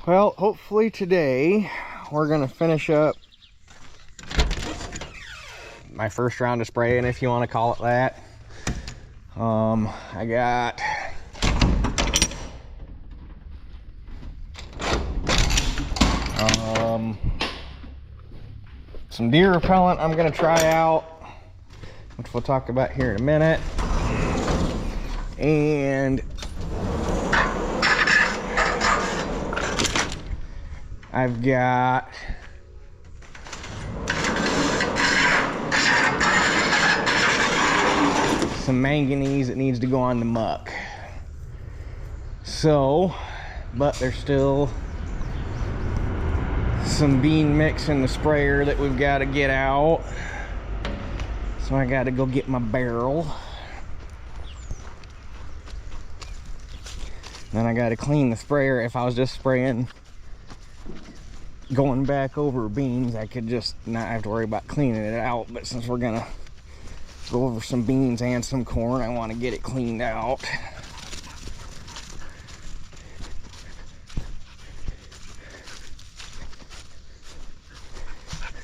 Well, hopefully today we're gonna finish up my first round of spraying, if you want to call it that. I got some deer repellent I'm gonna try out, which we'll talk about here in a minute. And I've got some manganese that needs to go on the muck. So, but there's still some bean mix in the sprayer that we've got to get out. So I got to go get my barrel. Then I got to clean the sprayer. If I was just spraying, going back over beans, I could just not have to worry about cleaning it out. But since we're gonna go over some beans and some corn, I want to get it cleaned out.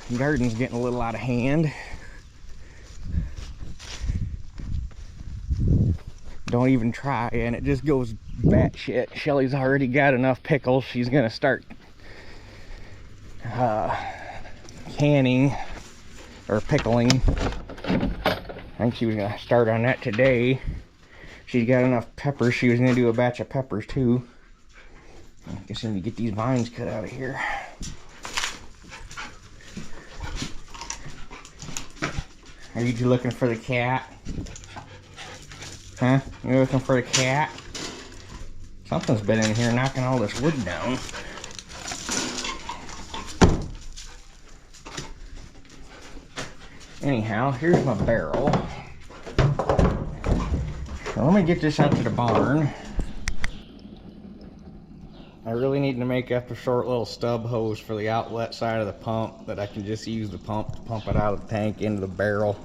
The garden's getting a little out of hand. Don't even try, and it just goes batshit. Shelly's already got enough pickles. She's gonna start canning or pickling. I think she was gonna start on that today. She's got enough peppers. She was gonna do a batch of peppers too. I guess I need to get these vines cut out of here. Are you looking for the cat? Huh? You looking for the cat? Something's been in here knocking all this wood down. Anyhow, here's my barrel. So let me get this out to the barn. I really need to make up a short little stub hose for the outlet side of the pump that I can just use the pump to pump it out of the tank into the barrel.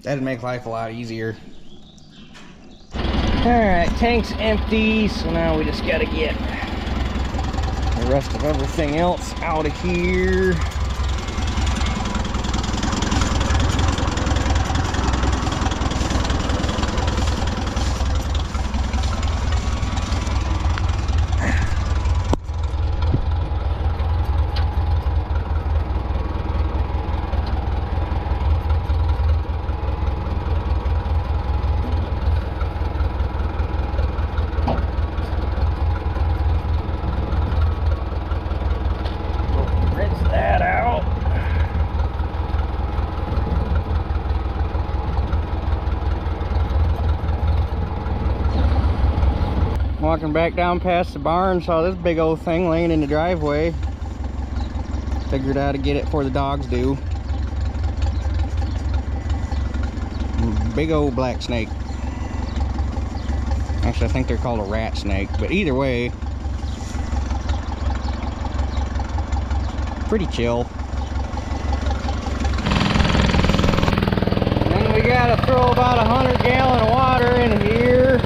That'd make life a lot easier. Alright, tank's empty, so now we just gotta get the rest of everything else out of here. Walking back down past the barn, saw this big old thing laying in the driveway. Figured out how to get it before the dogs do. Big old black snake. Actually, I think they're called a rat snake, but either way, pretty chill. Then we gotta throw about 100 gallons of water in here.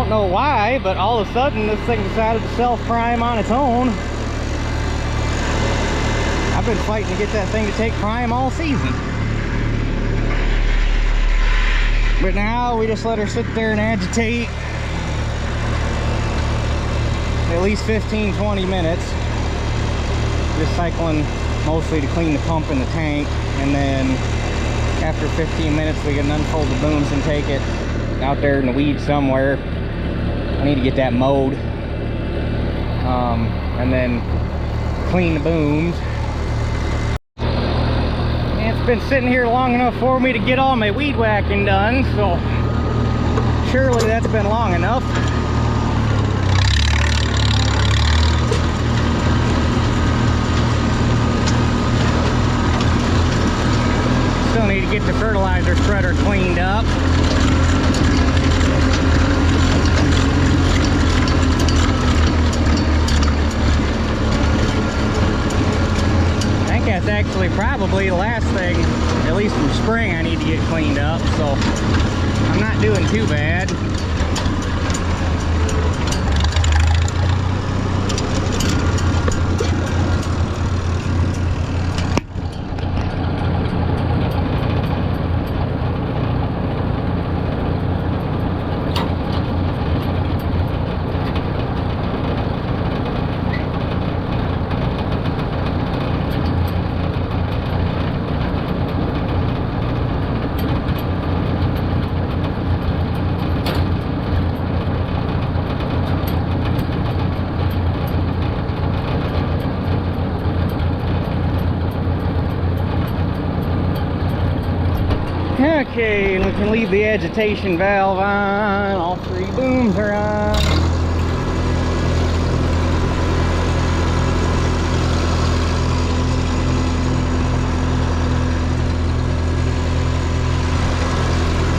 Know why, but all of a sudden this thing decided to self-prime on its own. I've been fighting to get that thing to take prime all season, but now we just let her sit there and agitate at least 15-20 minutes, just cycling mostly to clean the pump in the tank, and then after 15 minutes we can unfold the booms and take it out there in the weeds somewhere. I need to get that mowed. And then clean the booms. And it's been sitting here long enough for me to get all my weed whacking done, so surely that's been long enough. Still need to get the fertilizer spreader cleaned up. That's actually probably the last thing, at least from spring, I need to get cleaned up, so I'm not doing too bad. Okay, and we can leave the agitation valve on. All three booms are on.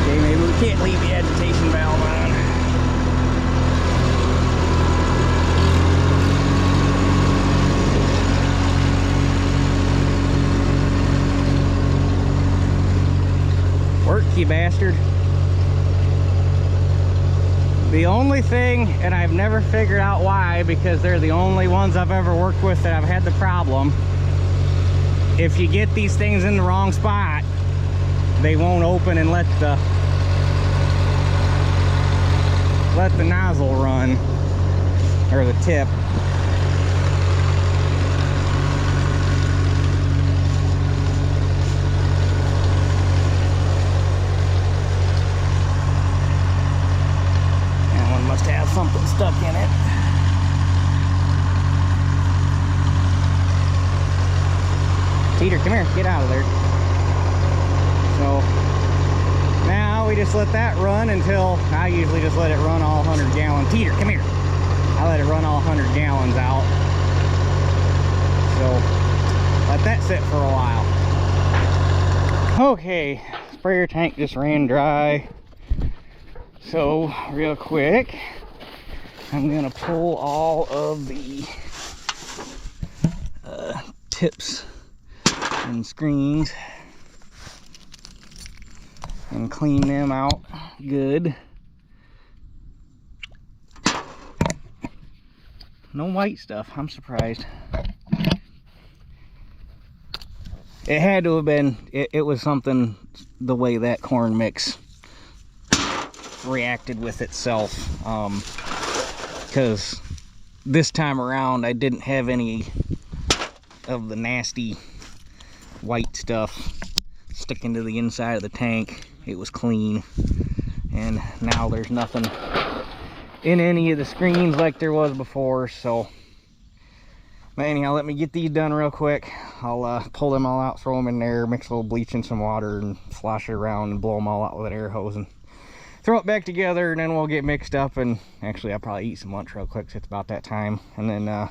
Okay, maybe we can't leave the agitation valve on. Work, you bastard. The only thing, and I've never figured out why, because they're the only ones I've ever worked with that I've had the problem, if you get these things in the wrong spot, they won't open and let the nozzle run, or the tip. Must have something stuck in it. Peter, come here, get out of there. So now we just let that run until, I usually just let it run all 100 gallons. Peter, come here. I let it run all 100 gallons out. So let that sit for a while. Okay, sprayer tank just ran dry. So, real quick, I'm going to pull all of the tips and screens and clean them out good. No white stuff, I'm surprised. It had to have been, it was something the way that corn mix reacted with itself, because this time around I didn't have any of the nasty white stuff sticking to the inside of the tank. It was clean, and now there's nothing in any of the screens like there was before. So but anyhow, let me get these done real quick. I'll pull them all out, throw them in there, mix a little bleach and some water, and slosh it around and blow them all out with an air hose and throw it back together, and then we'll get mixed up. And actually I'll probably eat some lunch real quick, so it's about that time, and then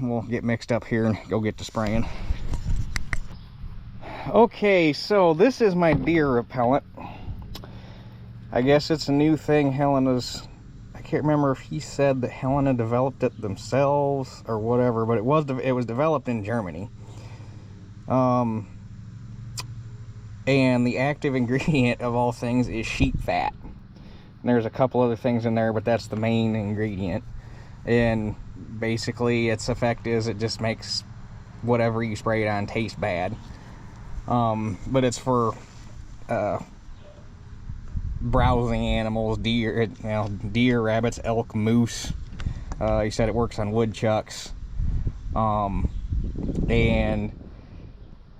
we'll get mixed up here and go get to spraying. Okay, so this is my deer repellent. I guess it's a new thing. Helena's, I can't remember if he said that Helena developed it themselves or whatever, but it was developed in Germany. And the active ingredient of all things is sheep fat. And there's a couple other things in there, but that's the main ingredient. And basically its effect is it just makes whatever you spray it on taste bad. But it's for browsing animals, deer, deer, rabbits, elk, moose. He said it works on woodchucks. And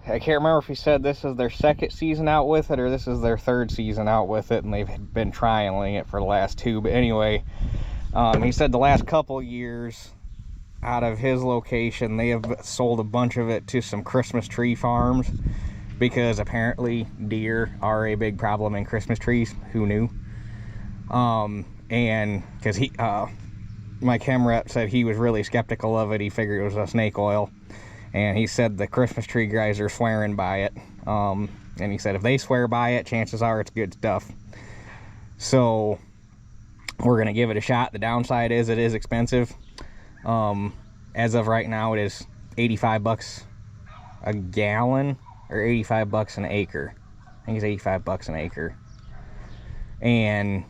I can't remember if he said this is their second season out with it or this is their third season out with it, and they've been trialing it for the last 2. But anyway, he said the last couple years out of his location, they have sold a bunch of it to some Christmas tree farms, because apparently deer are a big problem in Christmas trees. Who knew? And because my chem rep said he was really skeptical of it. He figured it was a snake oil, and he said the Christmas tree guys are swearing by it. And he said if they swear by it, chances are it's good stuff. So we're gonna give it a shot. The downside is it is expensive. As of right now, it is 85 bucks a gallon or 85 bucks an acre. I think it's 85 bucks an acre. And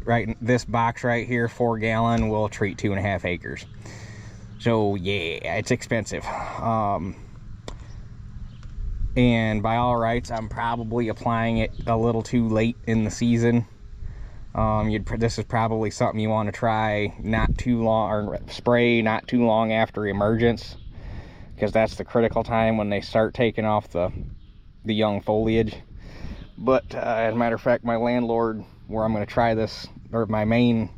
right, this box right here, 4 gallon, will treat 2.5 acres. So yeah, it's expensive. And by all rights, I'm probably applying it a little too late in the season. This is probably something you want to try not too long, or spray not too long after emergence, because that's the critical time when they start taking off the young foliage. But as a matter of fact, my landlord, where I'm going to try this, or my main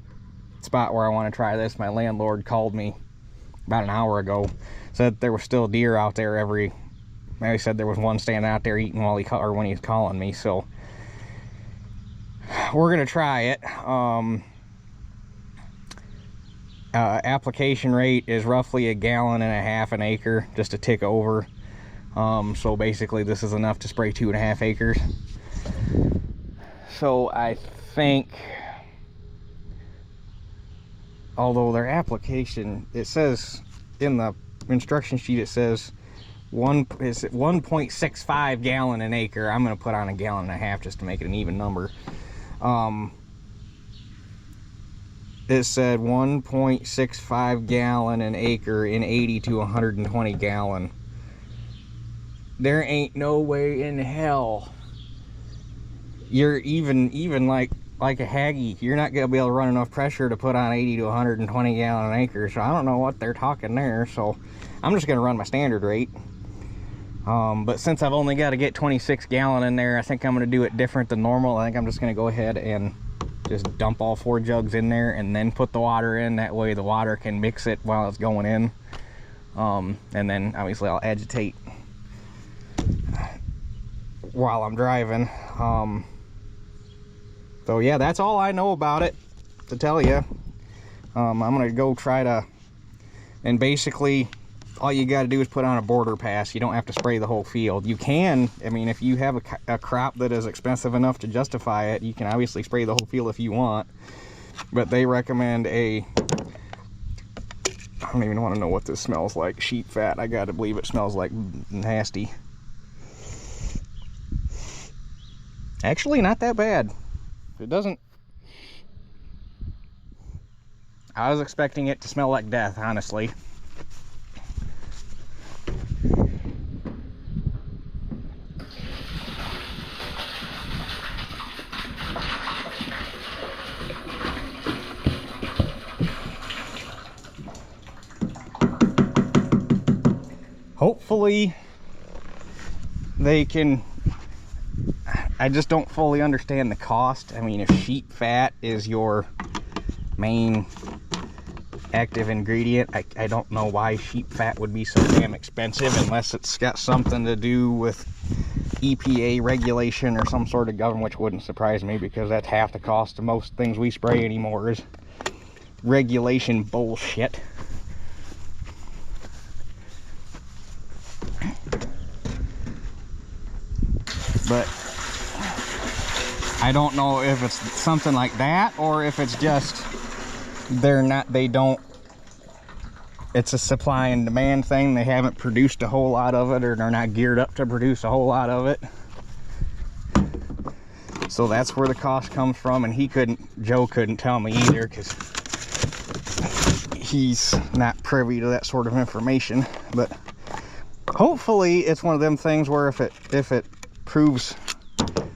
spot where I want to try this, my landlord called me about an hour ago, said there was still deer out there he said there was one standing out there eating when he was calling me. So we're gonna try it. Application rate is roughly 1.5 gallons an acre, just a tick over. So basically this is enough to spray 2.5 acres. So I think, although their application, it says in the instruction sheet, it says 1.65 gallon an acre. I'm gonna put on 1.5 gallons just to make it an even number. It said 1.65 gallon an acre in 80 to 120 gallon. There ain't no way in hell you're even like a Haggy, you're not gonna be able to run enough pressure to put on 80 to 120 gallon an acre. So I don't know what they're talking there. So I'm just gonna run my standard rate. But since I've only got to get 26 gallon in there, I think I'm going to do it different than normal. I think I'm just going to go ahead and just dump all 4 jugs in there and then put the water in. That way the water can mix it while it's going in. And then obviously I'll agitate while I'm driving. So yeah, that's all I know about it to tell you. I'm going to go try to, and basically all you got to do is put on a border pass. You don't have to spray the whole field. You can, I mean, if you have a crop that is expensive enough to justify it, you can obviously spray the whole field if you want. But they recommend I don't even want to know what this smells like. Sheep fat. I got to believe it smells like nasty. Actually, not that bad. It doesn't. I was expecting it to smell like death, honestly. Hopefully they can. I just don't fully understand the cost. I mean, if sheep fat is your main active ingredient, I don't know why sheep fat would be so damn expensive, unless it's got something to do with EPA regulation or some sort of government, which wouldn't surprise me, because that's half the cost of most things we spray anymore is regulation bullshit. But I don't know if it's something like that, or if it's just it's a supply and demand thing. They haven't produced a whole lot of it, or they're not geared up to produce a whole lot of it. So that's where the cost comes from, and Joe couldn't tell me either, because he's not privy to that sort of information. But hopefully it's one of them things where if it proves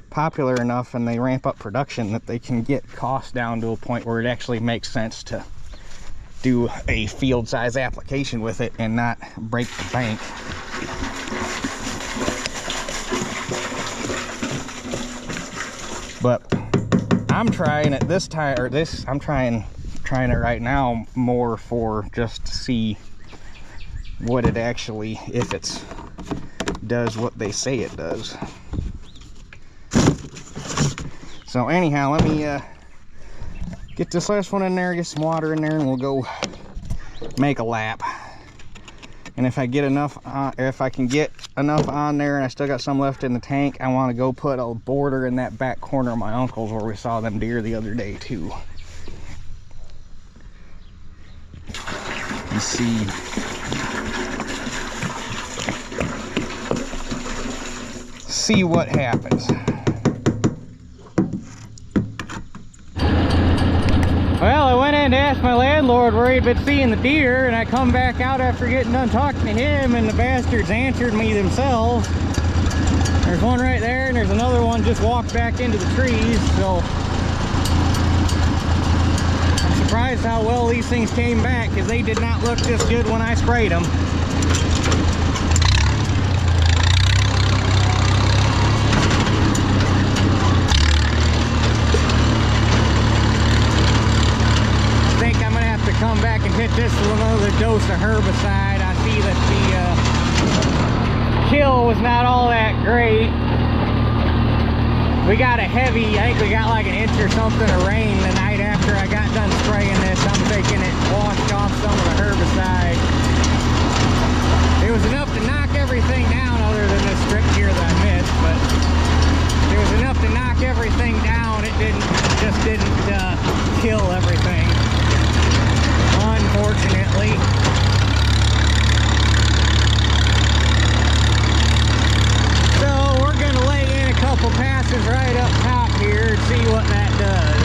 popular enough and they ramp up production, that they can get costs down to a point where it actually makes sense to do a field size application with it and not break the bank. But I'm trying it this time, or this, I'm trying it right now more for just to see what it actually, if it's does what they say it does. So anyhow, let me get this last one in there, get some water in there, and we'll go make a lap. And if I get enough, if I can get enough on there and I still got some left in the tank, I want to go put a border in that back corner of my uncle's where we saw them deer the other day too. Let's see. See what happens. Well, I went in to ask my landlord where he'd been seeing the deer, and I come back out after getting done talking to him, and the bastards answered me themselves. There's one right there, and there's another one just walked back into the trees, so I'm surprised how well these things came back, because they did not look this good when I sprayed them. Come back and hit this with another dose of herbicide. I see that the kill was not all that great. We got a heavy, I think we got like an inch or something of rain the night after I got done spraying this. I'm thinking it washed off some of the herbicide. It was enough to knock everything down, other than this strip here that I missed, but it was enough to knock everything down. It just didn't kill everything, unfortunately. So we're going to lay in a couple passes right up top here and see what that does.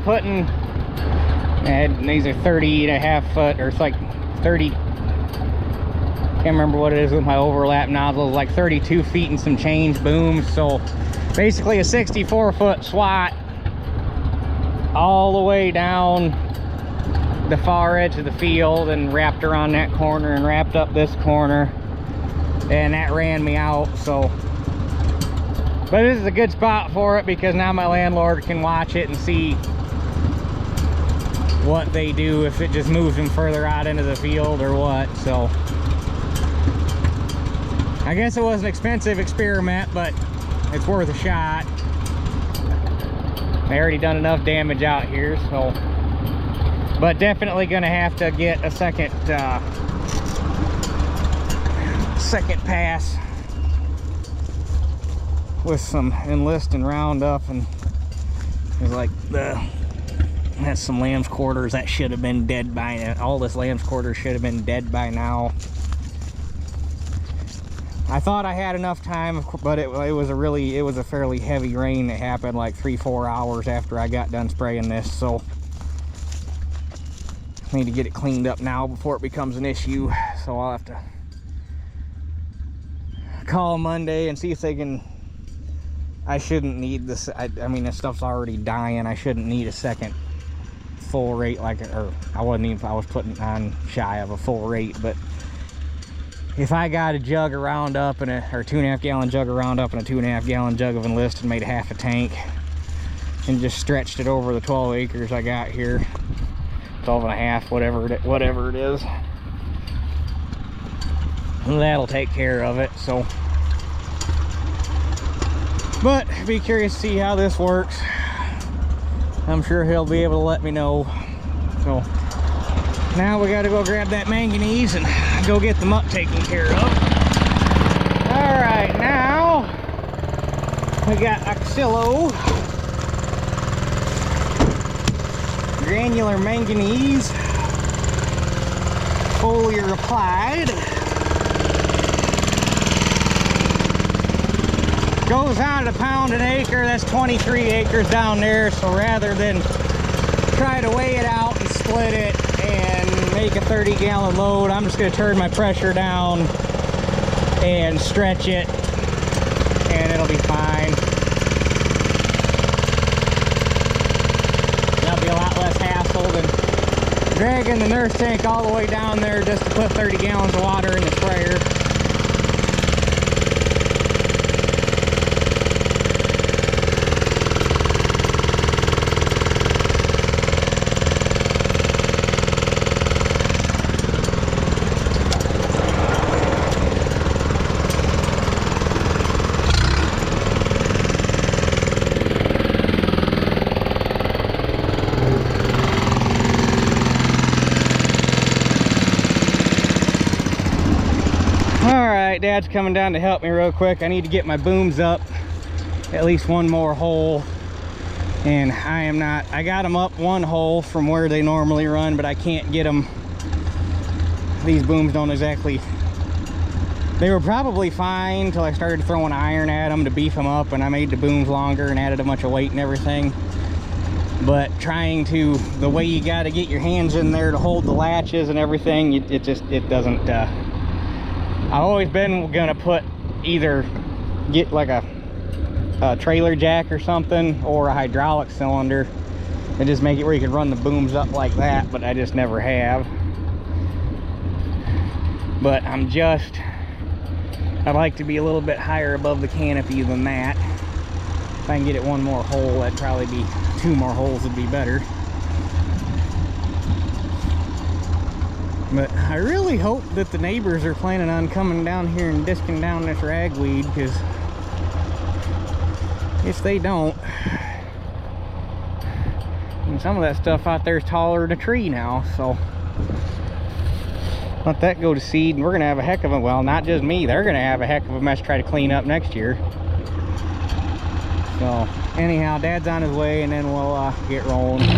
Putting, and these are 30.5 foot, or it's like 30, can't remember what it is with my overlap nozzles, like 32 feet and some change booms. So basically a 64-foot swat all the way down the far edge of the field, and wrapped around that corner and wrapped up this corner, and that ran me out. So, but this is a good spot for it, because now my landlord can watch it and see what they do, if it just moves them further out into the field or what. So I guess it was an expensive experiment, but it's worth a shot. They already done enough damage out here, so, but definitely gonna have to get a second pass with some Enlist and Roundup, and it's like the That's some lamb's quarters that should have been dead by now. All this lamb's quarters should have been dead by now. I thought I had enough time, but it was a fairly heavy rain that happened like 3-4 hours after I got done spraying this, so I need to get it cleaned up now before it becomes an issue. So I'll have to call Monday and see if they can. I shouldn't need this. I mean, this stuff's already dying. I shouldn't need a second full rate, or I wasn't even, I was putting on shy of a full rate, but if I got a jug of Roundup and or 2.5 gallon jug of Roundup and a 2.5 gallon jug of Enlist and made half a tank and just stretched it over the 12 acres I got here, 12.5, whatever it is, that'll take care of it. So, but be curious to see how this works. I'm sure he'll be able to let me know. So now we got to go grab that manganese and go get the muck taken care of. All right, now we got Oxilo granular manganese, foliar applied. Goes on at a pound an acre. That's 23 acres down there. So rather than try to weigh it out and split it and make a 30-gallon load, I'm just going to turn my pressure down and stretch it, and it'll be fine. That'll be a lot less hassle than dragging the nurse tank all the way down there just to put 30 gallons of water in the sprayer. Dad's coming down to help me real quick. I need to get my booms up at least one more hole, and I got them up one hole from where they normally run, but I can't get them. These booms don't exactly, they were probably fine until I started throwing iron at them to beef them up, and I made the booms longer and added a bunch of weight and everything. But the way you got to get your hands in there to hold the latches and everything, it doesn't. I've always been gonna get like a trailer jack or something, or a hydraulic cylinder, and just make it where you can run the booms up like that, but I just never have. But I'd like to be a little bit higher above the canopy than that. If I can get it one more hole, that'd probably be 2 more holes would be better. But I really hope that the neighbors are planning on coming down here and disking down this ragweed, because if they don't, and some of that stuff out there is taller than a tree now, so let that go to seed, and we're gonna have a heck of a, well, not just me, they're gonna have a heck of a mess to try to clean up next year. So anyhow, Dad's on his way, and then we'll get rolling.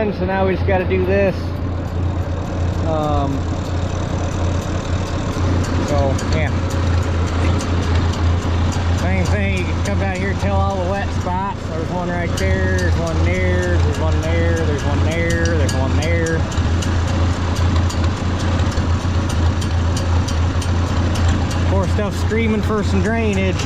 done, so now we just got to do this. So yeah, same thing. You can come down here and tell all the wet spots. There's one right there, there's one there, there's one there, there's one there, there's one there. Poor stuff screaming for some drainage.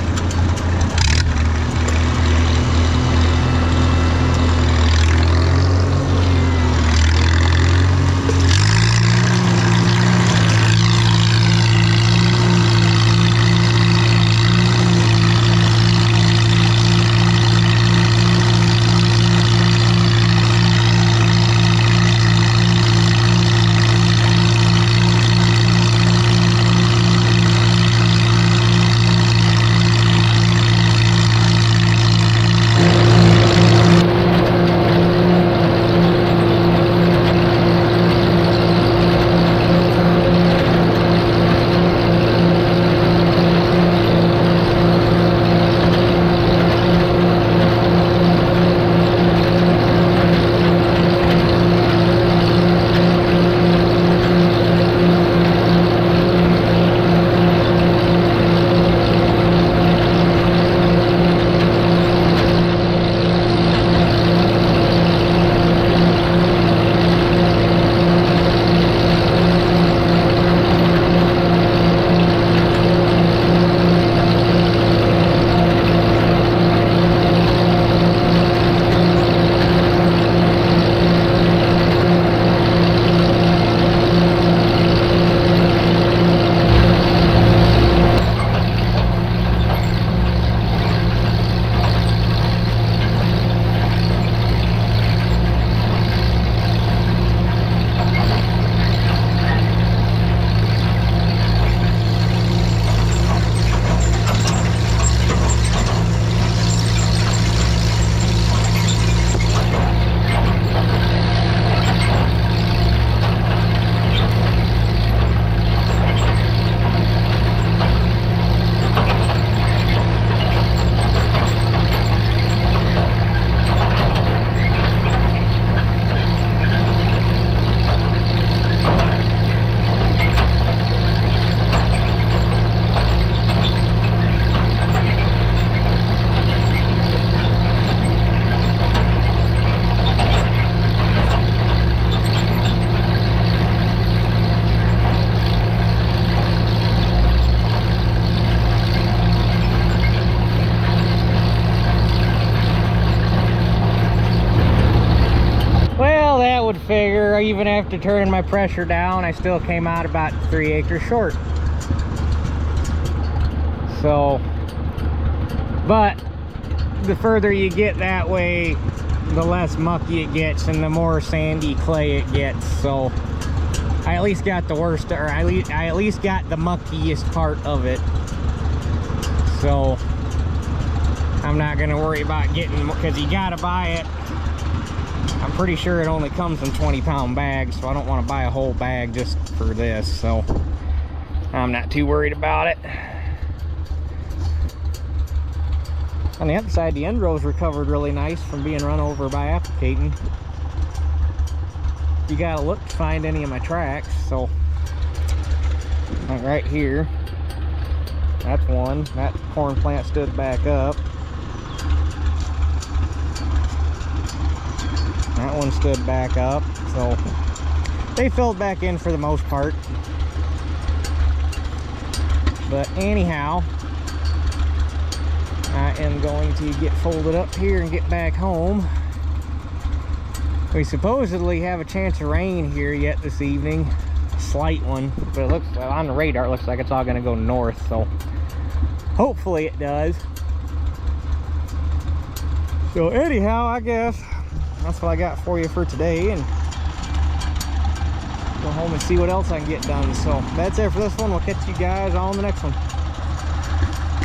Figure even after turning my pressure down, I still came out about 3 acres short. So, but the further you get that way, the less mucky it gets and the more sandy clay it gets. So I at least got the worst, or I at least got the muckiest part of it. So I'm not gonna worry about getting, because you gotta buy it. I'm pretty sure it only comes in 20-pound bags, so I don't want to buy a whole bag just for this, so I'm not too worried about it. On the other side, the end rows recovered really nice from being run over by applicating. You gotta look to find any of my tracks, so like right here, that's one. That corn plant stood back up. That one stood back up, so they filled back in for the most part. But anyhow, I am going to get folded up here and get back home. We supposedly have a chance of rain here yet this evening, a slight one, but it looks, well, on the radar it looks like it's all going to go north, so hopefully it does. So anyhow, I guess that's what I got for you for today, and go home and see what else I can get done. So that's it for this one. We'll catch you guys on the next one.